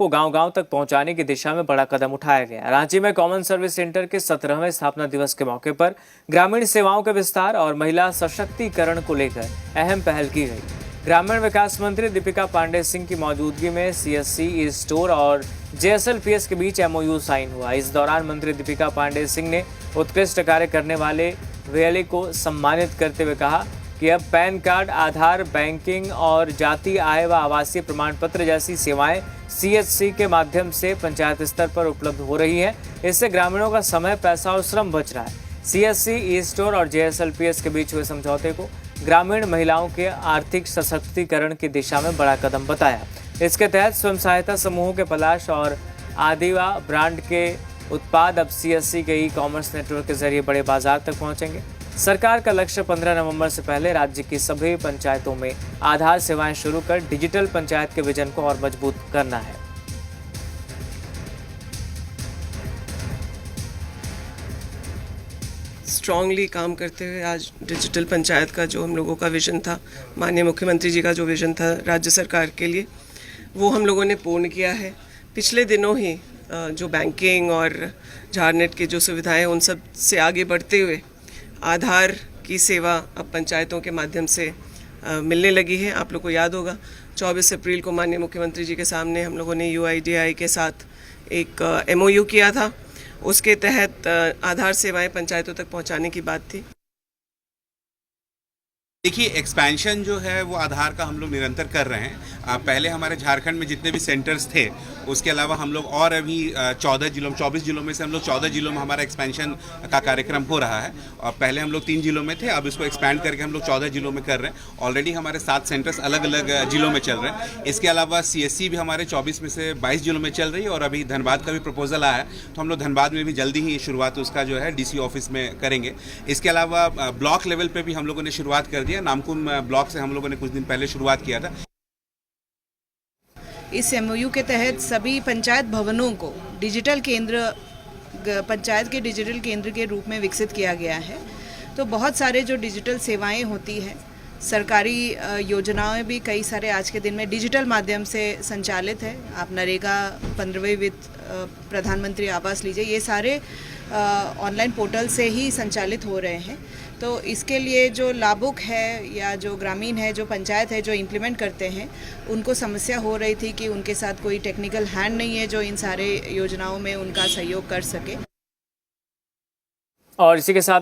को गांव-गांव तक पहुंचाने की दिशा में बड़ा कदम उठाया गया। रांची में कॉमन सर्विस सेंटर के 17वें स्थापना दिवस के मौके पर ग्रामीण सेवाओं के विस्तार और महिला सशक्तिकरण को लेकर अहम पहल की गई। ग्रामीण विकास मंत्री दीपिका पांडे सिंह की मौजूदगी में सीएससी, ई स्टोर और जेएसएलपीएस के बीच एमओयू साइन हुआ। इस दौरान मंत्री दीपिका पांडे सिंह ने उत्कृष्ट कार्य करने वाले वीएलए को सम्मानित करते हुए कहा कि अब पैन कार्ड, आधार, बैंकिंग और जाति आय व आवासीय प्रमाण पत्र जैसी सेवाएं सीएचसी के माध्यम से पंचायत स्तर पर उपलब्ध हो रही हैं। इससे ग्रामीणों का समय, पैसा और श्रम बच रहा है। सीएससी, ई स्टोर और जेएसएलपीएस के बीच हुए समझौते को ग्रामीण महिलाओं के आर्थिक सशक्तिकरण की दिशा में बड़ा कदम बताया। इसके तहत स्वयं सहायता समूहों के पलाश और आदिवा ब्रांड के उत्पाद अब सीएससी के ई कॉमर्स नेटवर्क के जरिए बड़े बाजार तक पहुंचेंगे। सरकार का लक्ष्य 15 नवंबर से पहले राज्य की सभी पंचायतों में आधार सेवाएं शुरू कर डिजिटल पंचायत के विजन को और मजबूत करना है। स्ट्रांगली काम करते हुए आज डिजिटल पंचायत का जो हम लोगों का विजन था, माननीय मुख्यमंत्री जी का जो विजन था राज्य सरकार के लिए, वो हम लोगों ने पूर्ण किया है। पिछले दिनों ही जो बैंकिंग और झारनेट की जो सुविधाएं, उन सब से आगे बढ़ते हुए आधार की सेवा अब पंचायतों के माध्यम से मिलने लगी है। आप लोग को याद होगा 24 अप्रैल को माननीय मुख्यमंत्री जी के सामने हम लोगों ने यूआईडीआई के साथ एक एमओयू किया था। उसके तहत आधार सेवाएं पंचायतों तक पहुंचाने की बात थी। देखिए, एक्सपेंशन जो है वो आधार का हम लोग निरंतर कर रहे हैं। पहले हमारे झारखंड में जितने भी सेंटर्स थे, उसके अलावा हम लोग और अभी 24 जिलों में से हम लोग 14 जिलों में हमारा एक्सपेंशन का कार्यक्रम हो रहा है। और पहले हम लोग 3 जिलों में थे, अब इसको एक्सपैंड करके हम लोग 14 जिलों में कर रहे हैं। ऑलरेडी हमारे 7 सेंटर्स अलग अलग जिलों में चल रहे हैं। इसके अलावा सीएससी भी हमारे 24 में से 22 जिलों में चल रही है। और अभी धनबाद का भी प्रपोजल आया है, तो हम लोग धनबाद में भी जल्दी ही शुरुआत उसका जो है डीसी ऑफिस में करेंगे। इसके अलावा ब्लॉक लेवल पर भी हम लोगों ने शुरुआत कर दिया। नामकुम ब्लॉक से हम लोगों ने कुछ दिन पहले शुरुआत किया था। इस एमओयू के तहत सभी पंचायत भवनों को डिजिटल केंद्र, पंचायत के डिजिटल केंद्र के रूप में विकसित किया गया है। तो बहुत सारे जो डिजिटल सेवाएं होती हैं, सरकारी योजनाएं भी कई सारे आज के दिन में डिजिटल माध्यम से संचालित है। आप नरेगा, 15वें वित्त, प्रधानमंत्री आवास लीजिए, ये सारे ऑनलाइन पोर्टल से ही संचालित हो रहे हैं। तो इसके लिए जो लाभुक है या जो ग्रामीण है, जो पंचायत है, जो इम्प्लीमेंट करते हैं, उनको समस्या हो रही थी कि उनके साथ कोई टेक्निकल हैंड नहीं है जो इन सारे योजनाओं में उनका सहयोग कर सके। और इसी के साथ